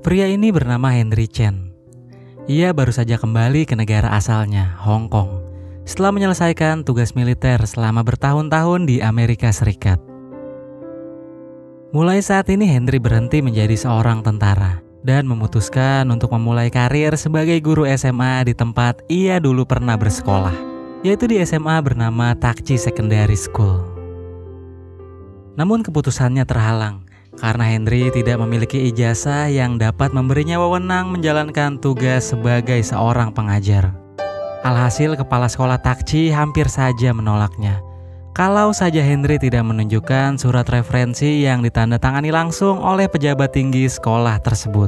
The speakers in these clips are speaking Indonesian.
Pria ini bernama Henry Chen. Ia baru saja kembali ke negara asalnya, Hong Kong, setelah menyelesaikan tugas militer selama bertahun-tahun di Amerika Serikat. Mulai saat ini Henry berhenti menjadi seorang tentara dan memutuskan untuk memulai karir sebagai guru SMA di tempat ia dulu pernah bersekolah, yaitu di SMA bernama Tak Chi Secondary School. Namun keputusannya terhalang karena Henry tidak memiliki ijazah yang dapat memberinya wewenang menjalankan tugas sebagai seorang pengajar. Alhasil kepala sekolah Tak Chi hampir saja menolaknya, kalau saja Henry tidak menunjukkan surat referensi yang ditandatangani langsung oleh pejabat tinggi sekolah tersebut.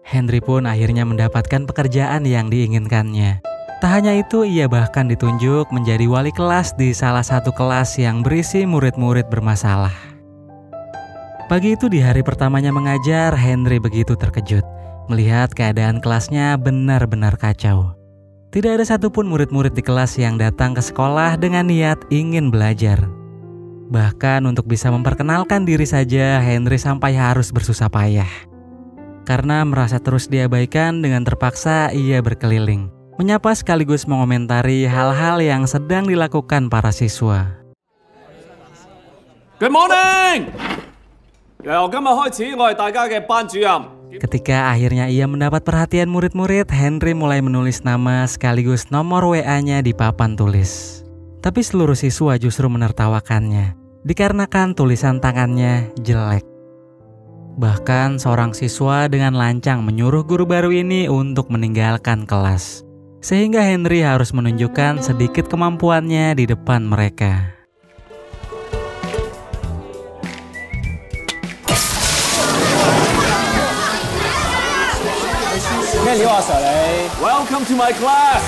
Henry pun akhirnya mendapatkan pekerjaan yang diinginkannya. Tak hanya itu, ia bahkan ditunjuk menjadi wali kelas di salah satu kelas yang berisi murid-murid bermasalah. Pagi itu di hari pertamanya mengajar, Henry begitu terkejut melihat keadaan kelasnya benar-benar kacau. Tidak ada satupun murid-murid di kelas yang datang ke sekolah dengan niat ingin belajar. Bahkan untuk bisa memperkenalkan diri saja, Henry sampai harus bersusah payah. Karena merasa terus diabaikan, dengan terpaksa ia berkeliling, menyapa sekaligus mengomentari hal-hal yang sedang dilakukan para siswa. Good morning! Ketika akhirnya ia mendapat perhatian murid-murid, Henry mulai menulis nama sekaligus nomor WA-nya di papan tulis. Tapi seluruh siswa justru menertawakannya, dikarenakan tulisan tangannya jelek. Bahkan seorang siswa dengan lancang menyuruh guru baru ini untuk meninggalkan kelas, sehingga Henry harus menunjukkan sedikit kemampuannya di depan mereka. Welcome to my class.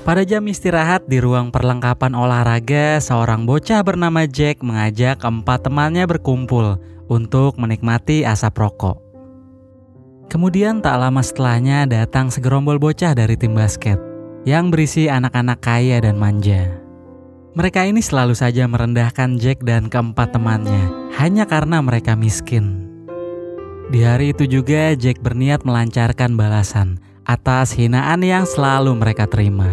Pada jam istirahat di ruang perlengkapan olahraga, seorang bocah bernama Jack mengajak 4 temannya berkumpul untuk menikmati asap rokok. Kemudian tak lama setelahnya datang segerombol bocah dari tim basket yang berisi anak-anak kaya dan manja. Mereka ini selalu saja merendahkan Jack dan keempat temannya hanya karena mereka miskin. Di hari itu juga Jack berniat melancarkan balasan atas hinaan yang selalu mereka terima.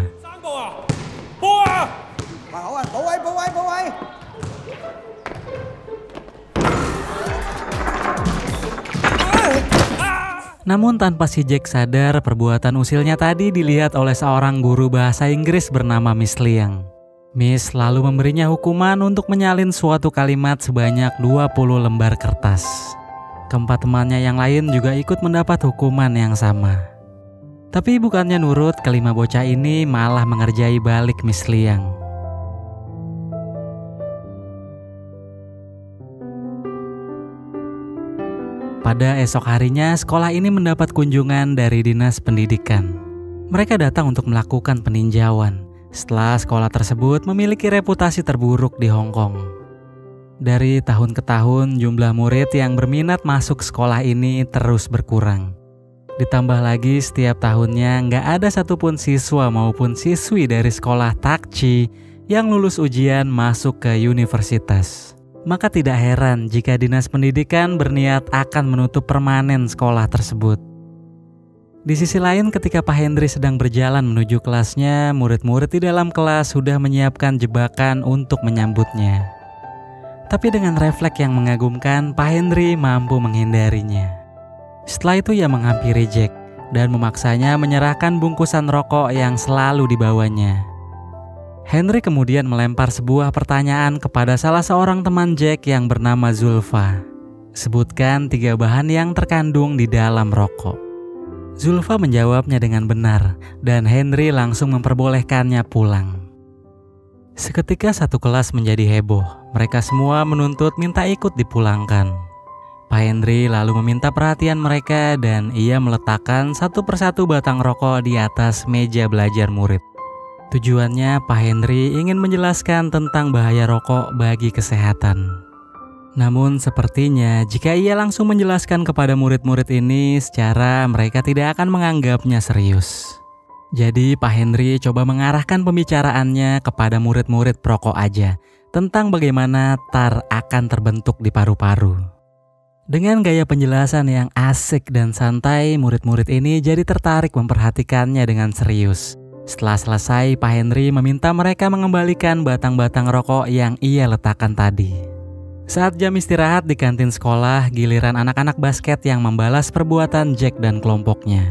Namun tanpa si Jack sadar, perbuatan usilnya tadi dilihat oleh seorang guru bahasa Inggris bernama Miss Liang. Miss lalu memberinya hukuman untuk menyalin suatu kalimat sebanyak 20 lembar kertas. Keempat temannya yang lain juga ikut mendapat hukuman yang sama. Tapi bukannya nurut, kelima bocah ini malah mengerjai balik Miss Liang. Pada esok harinya, sekolah ini mendapat kunjungan dari Dinas Pendidikan. Mereka datang untuk melakukan peninjauan setelah sekolah tersebut memiliki reputasi terburuk di Hong Kong. Dari tahun ke tahun, jumlah murid yang berminat masuk sekolah ini terus berkurang. Ditambah lagi setiap tahunnya nggak ada satupun siswa maupun siswi dari sekolah Tak Chi yang lulus ujian masuk ke universitas. Maka tidak heran jika Dinas Pendidikan berniat akan menutup permanen sekolah tersebut. Di sisi lain, ketika Pak Henry sedang berjalan menuju kelasnya, murid-murid di dalam kelas sudah menyiapkan jebakan untuk menyambutnya. Tapi dengan refleks yang mengagumkan, Pak Henry mampu menghindarinya. Setelah itu ia menghampiri Jack dan memaksanya menyerahkan bungkusan rokok yang selalu dibawanya. Henry kemudian melempar sebuah pertanyaan kepada salah seorang teman Jack yang bernama Zulfa. Sebutkan 3 bahan yang terkandung di dalam rokok. Zulfa menjawabnya dengan benar dan Henry langsung memperbolehkannya pulang. Seketika satu kelas menjadi heboh. Mereka semua menuntut minta ikut dipulangkan. Pak Henry lalu meminta perhatian mereka dan ia meletakkan satu persatu batang rokok di atas meja belajar murid. Tujuannya Pak Henry ingin menjelaskan tentang bahaya rokok bagi kesehatan. Namun sepertinya jika ia langsung menjelaskan kepada murid-murid ini, secara mereka tidak akan menganggapnya serius. Jadi Pak Henry coba mengarahkan pembicaraannya kepada murid-murid perokok aja, tentang bagaimana tar akan terbentuk di paru-paru. Dengan gaya penjelasan yang asik dan santai, murid-murid ini jadi tertarik memperhatikannya dengan serius. Setelah selesai, Pak Henry meminta mereka mengembalikan batang-batang rokok yang ia letakkan tadi. Saat jam istirahat di kantin sekolah, giliran anak-anak basket yang membalas perbuatan Jack dan kelompoknya.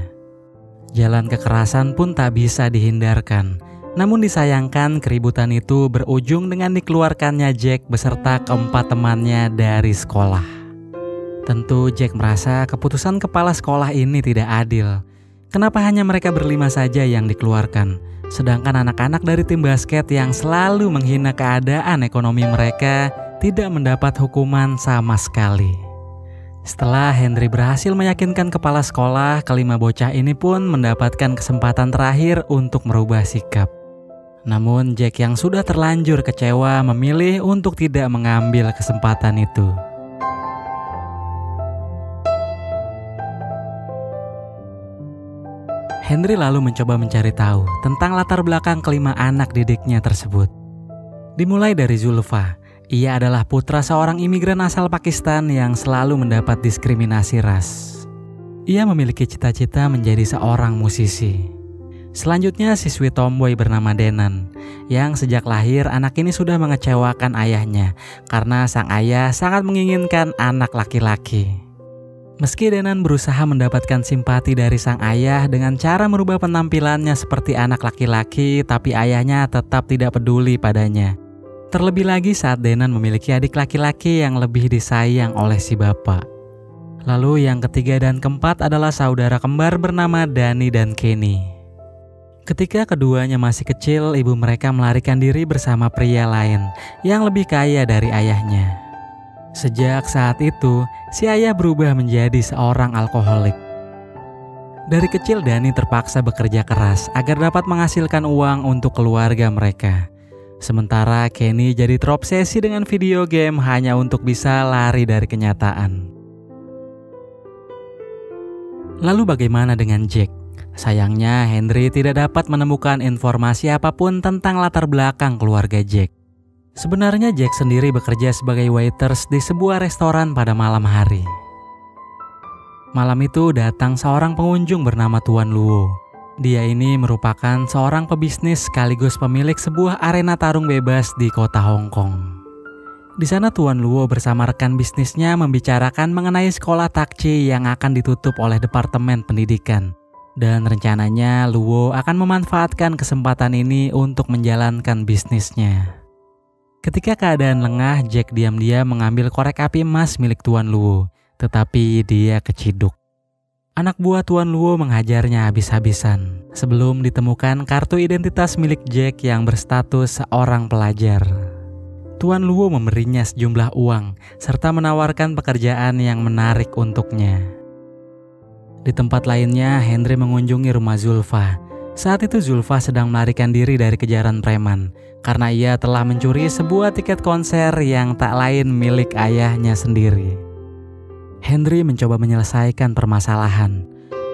Jalan kekerasan pun tak bisa dihindarkan. Namun disayangkan keributan itu berujung dengan dikeluarkannya Jack beserta keempat temannya dari sekolah. Tentu Jack merasa keputusan kepala sekolah ini tidak adil. Kenapa hanya mereka berlima saja yang dikeluarkan? Sedangkan anak-anak dari tim basket yang selalu menghina keadaan ekonomi mereka tidak mendapat hukuman sama sekali. Setelah Henry berhasil meyakinkan kepala sekolah, kelima bocah ini pun mendapatkan kesempatan terakhir untuk merubah sikap. Namun Jack yang sudah terlanjur kecewa memilih untuk tidak mengambil kesempatan itu. Henry lalu mencoba mencari tahu tentang latar belakang kelima anak didiknya tersebut. Dimulai dari Zulfa, ia adalah putra seorang imigran asal Pakistan yang selalu mendapat diskriminasi ras. Ia memiliki cita-cita menjadi seorang musisi. Selanjutnya siswi tomboy bernama Denan, yang sejak lahir anak ini sudah mengecewakan ayahnya karena sang ayah sangat menginginkan anak laki-laki. Meski Denan berusaha mendapatkan simpati dari sang ayah dengan cara merubah penampilannya seperti anak laki-laki, tapi ayahnya tetap tidak peduli padanya. Terlebih lagi saat Denan memiliki adik laki-laki yang lebih disayang oleh si bapak. Lalu yang ketiga dan keempat adalah saudara kembar bernama Danny dan Kenny. Ketika keduanya masih kecil, ibu mereka melarikan diri bersama pria lain yang lebih kaya dari ayahnya. Sejak saat itu, si ayah berubah menjadi seorang alkoholik. Dari kecil Danny terpaksa bekerja keras agar dapat menghasilkan uang untuk keluarga mereka. Sementara Kenny jadi terobsesi dengan video game hanya untuk bisa lari dari kenyataan. Lalu bagaimana dengan Jack? Sayangnya Henry tidak dapat menemukan informasi apapun tentang latar belakang keluarga Jack. Sebenarnya Jack sendiri bekerja sebagai waiters di sebuah restoran pada malam hari. Malam itu datang seorang pengunjung bernama Tuan Luo. Dia ini merupakan seorang pebisnis sekaligus pemilik sebuah arena tarung bebas di kota Hong Kong. Di sana Tuan Luo bersama rekan bisnisnya membicarakan mengenai sekolah takci yang akan ditutup oleh Departemen Pendidikan. Dan rencananya Luo akan memanfaatkan kesempatan ini untuk menjalankan bisnisnya. Ketika keadaan lengah, Jack diam-diam mengambil korek api emas milik Tuan Luo, tetapi dia keciduk. Anak buah Tuan Luo menghajarnya habis-habisan sebelum ditemukan kartu identitas milik Jack yang berstatus seorang pelajar. Tuan Luo memberinya sejumlah uang serta menawarkan pekerjaan yang menarik untuknya. Di tempat lainnya, Henry mengunjungi rumah Zulfa. Saat itu Zulfa sedang melarikan diri dari kejaran preman karena ia telah mencuri sebuah tiket konser yang tak lain milik ayahnya sendiri. Henry mencoba menyelesaikan permasalahan.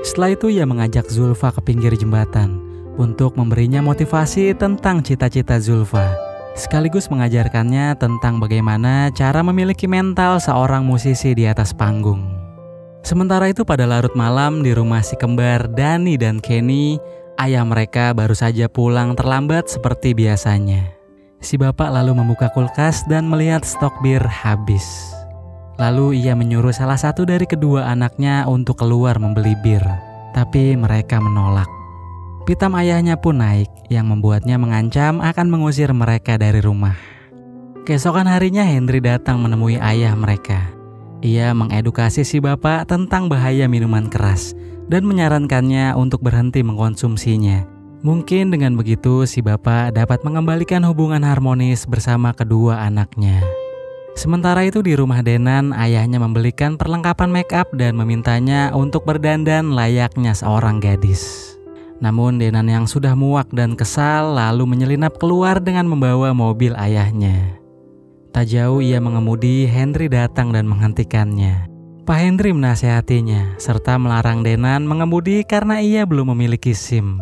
Setelah itu ia mengajak Zulfa ke pinggir jembatan untuk memberinya motivasi tentang cita-cita Zulfa, sekaligus mengajarkannya tentang bagaimana cara memiliki mental seorang musisi di atas panggung. Sementara itu pada larut malam di rumah si kembar Danny dan Kenny, ayah mereka baru saja pulang terlambat seperti biasanya. Si bapak lalu membuka kulkas dan melihat stok bir habis. Lalu ia menyuruh salah satu dari kedua anaknya untuk keluar membeli bir, tapi mereka menolak. Pitam ayahnya pun naik, yang membuatnya mengancam akan mengusir mereka dari rumah. Keesokan harinya Henry datang menemui ayah mereka. Ia mengedukasi si bapak tentang bahaya minuman keras dan menyarankannya untuk berhenti mengkonsumsinya. Mungkin dengan begitu si bapak dapat mengembalikan hubungan harmonis bersama kedua anaknya. Sementara itu di rumah Denan, ayahnya membelikan perlengkapan make up dan memintanya untuk berdandan layaknya seorang gadis. Namun Denan yang sudah muak dan kesal lalu menyelinap keluar dengan membawa mobil ayahnya. Tak jauh ia mengemudi, Henry datang dan menghentikannya. Pak Henry menasihatinya serta melarang Denan mengemudi karena ia belum memiliki SIM.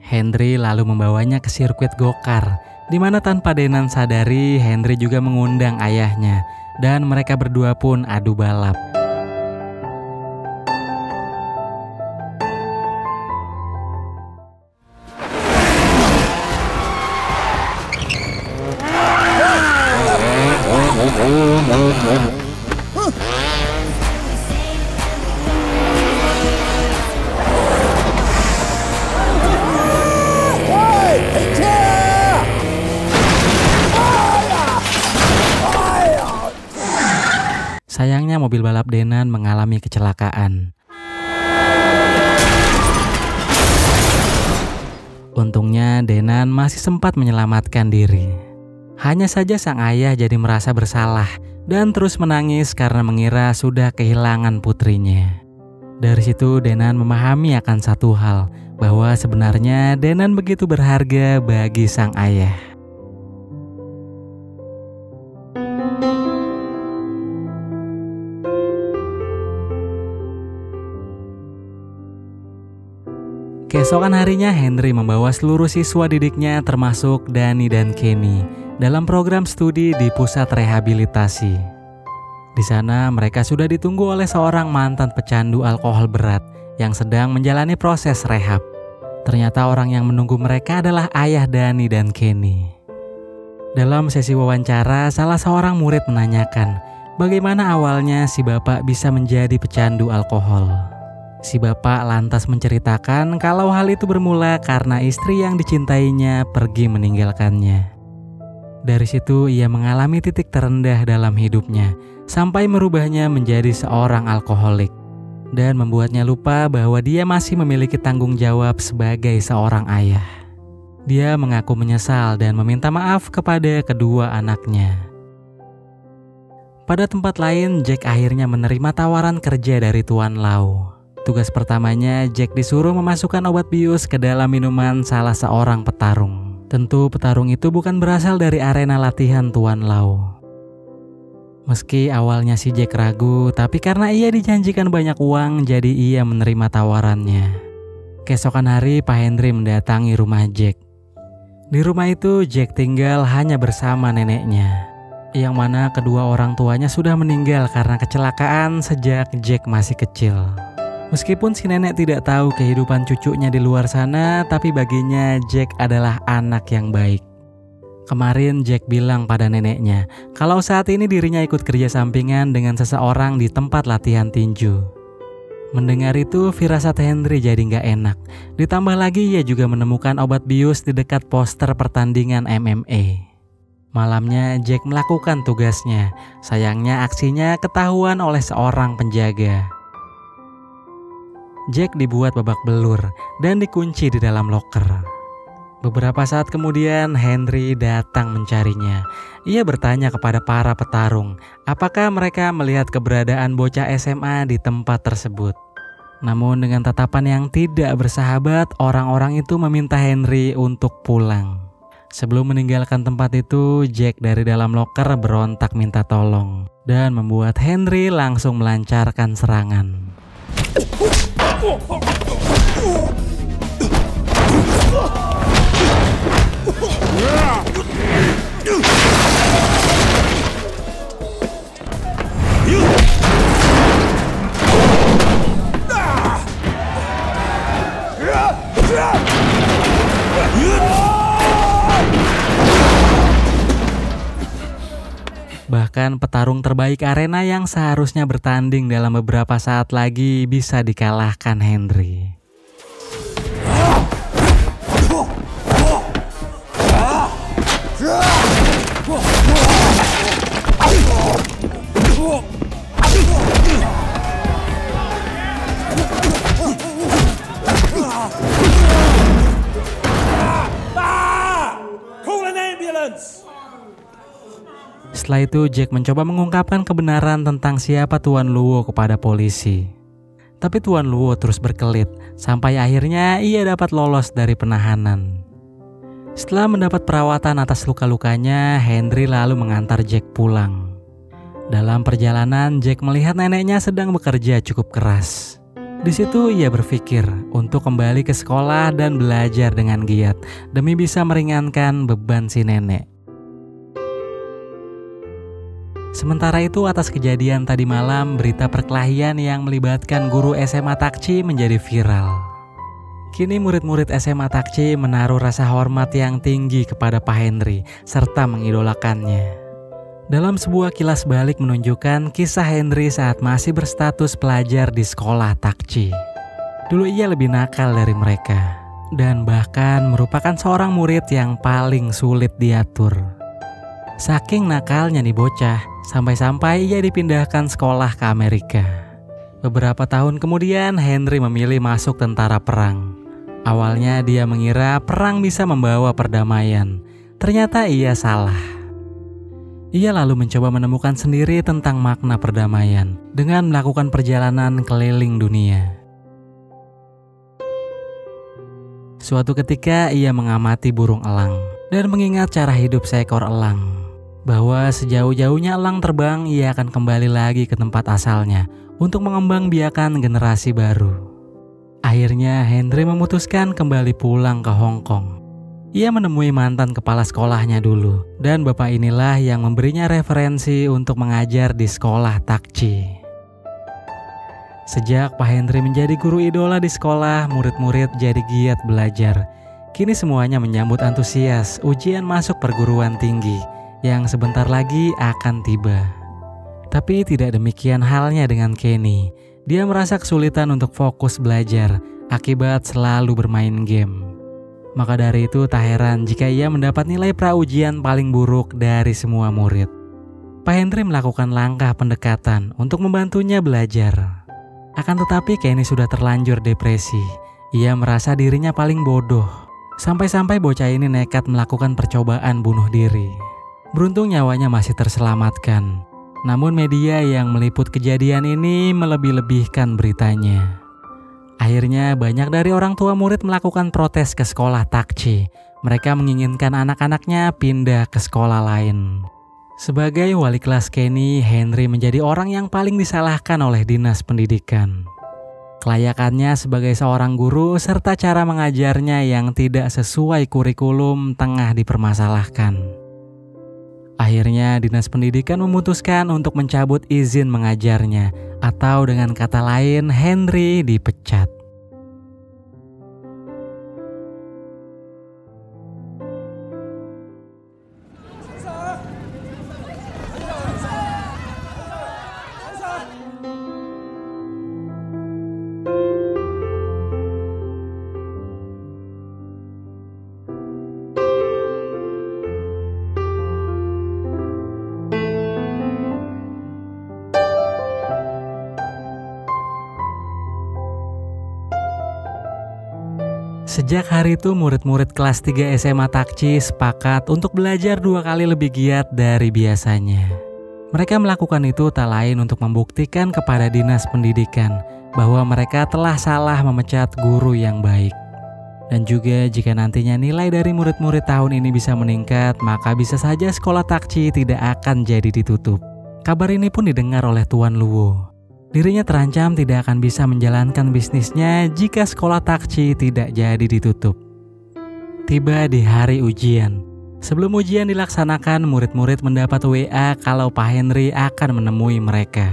Henry lalu membawanya ke sirkuit go-kart, di mana tanpa Denan sadari, Henry juga mengundang ayahnya dan mereka berdua pun adu balap. akhirnya mobil balap Denan mengalami kecelakaan. Untungnya Denan masih sempat menyelamatkan diri. Hanya saja sang ayah jadi merasa bersalah dan terus menangis karena mengira sudah kehilangan putrinya. Dari situ Denan memahami akan satu hal, bahwa sebenarnya Denan begitu berharga bagi sang ayah. Keesokan harinya Henry membawa seluruh siswa didiknya termasuk Dani dan Kenny dalam program studi di pusat rehabilitasi. Di sana mereka sudah ditunggu oleh seorang mantan pecandu alkohol berat yang sedang menjalani proses rehab. Ternyata orang yang menunggu mereka adalah ayah Dani dan Kenny. Dalam sesi wawancara, salah seorang murid menanyakan bagaimana awalnya si bapak bisa menjadi pecandu alkohol. Si bapak lantas menceritakan kalau hal itu bermula karena istri yang dicintainya pergi meninggalkannya. Dari situ ia mengalami titik terendah dalam hidupnya, sampai merubahnya menjadi seorang alkoholik dan membuatnya lupa bahwa dia masih memiliki tanggung jawab sebagai seorang ayah. Dia mengaku menyesal dan meminta maaf kepada kedua anaknya. Pada tempat lain, Jack akhirnya menerima tawaran kerja dari Tuan Lau. Tugas pertamanya, Jack disuruh memasukkan obat bius ke dalam minuman salah seorang petarung. Tentu petarung itu bukan berasal dari arena latihan Tuan Lau. Meski awalnya si Jack ragu, tapi karena ia dijanjikan banyak uang, jadi ia menerima tawarannya. Keesokan hari, Pak Henry mendatangi rumah Jack. Di rumah itu, Jack tinggal hanya bersama neneknya, yang mana kedua orang tuanya sudah meninggal karena kecelakaan sejak Jack masih kecil. Meskipun si nenek tidak tahu kehidupan cucunya di luar sana, tapi baginya Jack adalah anak yang baik. Kemarin Jack bilang pada neneknya kalau saat ini dirinya ikut kerja sampingan dengan seseorang di tempat latihan tinju. Mendengar itu, firasat Henry jadi nggak enak. Ditambah lagi ia juga menemukan obat bius di dekat poster pertandingan MMA. Malamnya Jack melakukan tugasnya. Sayangnya aksinya ketahuan oleh seorang penjaga. Jack dibuat babak belur dan dikunci di dalam loker. Beberapa saat kemudian Henry datang mencarinya. Ia bertanya kepada para petarung apakah mereka melihat keberadaan bocah SMA di tempat tersebut. Namun dengan tatapan yang tidak bersahabat, orang-orang itu meminta Henry untuk pulang. Sebelum meninggalkan tempat itu, Jack dari dalam loker berontak minta tolong dan membuat Henry langsung melancarkan serangan. Bahkan petarung terbaik arena yang seharusnya bertanding dalam beberapa saat lagi bisa dikalahkan Henry. Call an ambulance! Setelah itu Jack mencoba mengungkapkan kebenaran tentang siapa Tuan Luo kepada polisi. Tapi Tuan Luo terus berkelit sampai akhirnya ia dapat lolos dari penahanan. Setelah mendapat perawatan atas luka-lukanya, Henry lalu mengantar Jack pulang. Dalam perjalanan, Jack melihat neneknya sedang bekerja cukup keras. Di situ ia berpikir untuk kembali ke sekolah dan belajar dengan giat demi bisa meringankan beban si nenek. Sementara itu, atas kejadian tadi malam, berita perkelahian yang melibatkan guru SMA Takchi menjadi viral. Kini murid-murid SMA Takchi menaruh rasa hormat yang tinggi kepada Pak Henry serta mengidolakannya. Dalam sebuah kilas balik menunjukkan kisah Henry saat masih berstatus pelajar di sekolah Takchi. Dulu ia lebih nakal dari mereka dan bahkan merupakan seorang murid yang paling sulit diatur. Saking nakalnya nih bocah, Sampai-sampai ia dipindahkan sekolah ke Amerika. Beberapa tahun kemudian Henry memilih masuk tentara perang. Awalnya dia mengira perang bisa membawa perdamaian. Ternyata ia salah. Ia lalu mencoba menemukan sendiri tentang makna perdamaian dengan melakukan perjalanan keliling dunia. Suatu ketika ia mengamati burung elang dan mengingat cara hidup seekor elang. Bahwa sejauh-jauhnya elang terbang, ia akan kembali lagi ke tempat asalnya untuk mengembangbiakan generasi baru. Akhirnya Henry memutuskan kembali pulang ke Hong Kong. Ia menemui mantan kepala sekolahnya dulu, dan bapak inilah yang memberinya referensi untuk mengajar di sekolah Takchi. Sejak Pak Henry menjadi guru idola di sekolah, murid-murid jadi giat belajar. Kini semuanya menyambut antusias ujian masuk perguruan tinggi yang sebentar lagi akan tiba. Tapi tidak demikian halnya dengan Kenny. Dia merasa kesulitan untuk fokus belajar akibat selalu bermain game. Maka dari itu tak heran jika ia mendapat nilai pra-ujian paling buruk dari semua murid. Pak Henry melakukan langkah pendekatan untuk membantunya belajar. Akan tetapi Kenny sudah terlanjur depresi. Ia merasa dirinya paling bodoh. Sampai-sampai bocah ini nekat melakukan percobaan bunuh diri. Beruntung nyawanya masih terselamatkan. Namun media yang meliput kejadian ini melebih-lebihkan beritanya. Akhirnya banyak dari orang tua murid melakukan protes ke sekolah Takchi. Mereka menginginkan anak-anaknya pindah ke sekolah lain. Sebagai wali kelas Kenny, Henry menjadi orang yang paling disalahkan oleh dinas pendidikan. Kelayakannya sebagai seorang guru serta cara mengajarnya yang tidak sesuai kurikulum tengah dipermasalahkan. Akhirnya dinas pendidikan memutuskan untuk mencabut izin mengajarnya, atau dengan kata lain Henry dipecat. Sejak hari itu murid-murid kelas 3 SMA Takchi sepakat untuk belajar 2 kali lebih giat dari biasanya. Mereka melakukan itu tak lain untuk membuktikan kepada dinas pendidikan bahwa mereka telah salah memecat guru yang baik. Dan juga jika nantinya nilai dari murid-murid tahun ini bisa meningkat, maka bisa saja sekolah Takchi tidak akan jadi ditutup. Kabar ini pun didengar oleh Tuan Luo. Dirinya terancam tidak akan bisa menjalankan bisnisnya jika sekolah Takchi tidak jadi ditutup. Tiba di hari ujian. Sebelum ujian dilaksanakan, murid-murid mendapat WA kalau Pak Henry akan menemui mereka.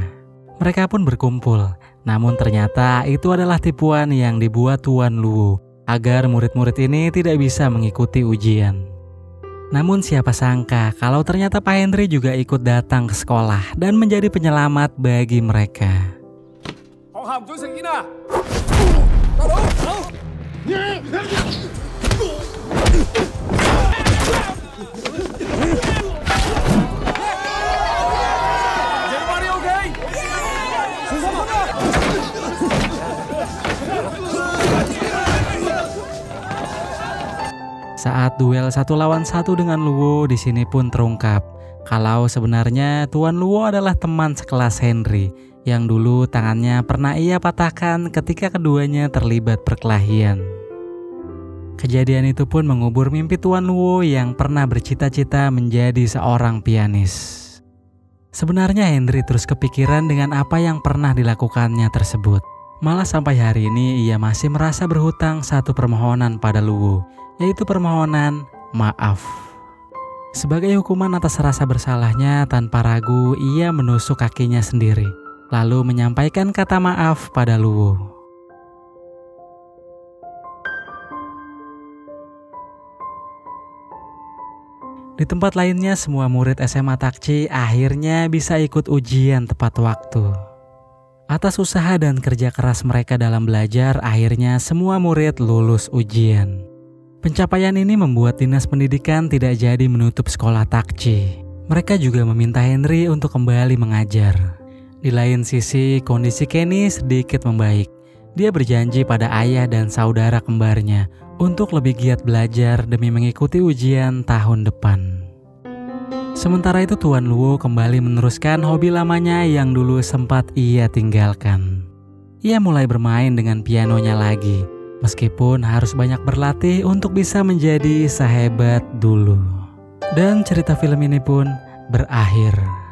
Mereka pun berkumpul, namun ternyata itu adalah tipuan yang dibuat Tuan Luo agar murid-murid ini tidak bisa mengikuti ujian. Namun siapa sangka kalau ternyata Pak Henry juga ikut datang ke sekolah dan menjadi penyelamat bagi mereka. Saat duel 1 lawan 1 dengan Luo, di sini pun terungkap kalau sebenarnya Tuan Luo adalah teman sekelas Henry yang dulu tangannya pernah ia patahkan ketika keduanya terlibat perkelahian. Kejadian itu pun mengubur mimpi Tuan Luo yang pernah bercita-cita menjadi seorang pianis. Sebenarnya Henry terus kepikiran dengan apa yang pernah dilakukannya tersebut. Malah sampai hari ini ia masih merasa berhutang satu permohonan pada Luo, yaitu permohonan maaf. Sebagai hukuman atas rasa bersalahnya, tanpa ragu ia menusuk kakinya sendiri, lalu menyampaikan kata maaf pada Luo. Di tempat lainnya, semua murid SMA Takchi akhirnya bisa ikut ujian tepat waktu. Atas usaha dan kerja keras mereka dalam belajar, akhirnya semua murid lulus ujian. Pencapaian ini membuat dinas pendidikan tidak jadi menutup sekolah Takchi. Mereka juga meminta Henry untuk kembali mengajar. Di lain sisi, kondisi Kenny sedikit membaik. Dia berjanji pada ayah dan saudara kembarnya untuk lebih giat belajar demi mengikuti ujian tahun depan. Sementara itu Tuan Luo kembali meneruskan hobi lamanya yang dulu sempat ia tinggalkan. Ia mulai bermain dengan pianonya lagi, meskipun harus banyak berlatih untuk bisa menjadi sehebat dulu. Dan cerita film ini pun berakhir.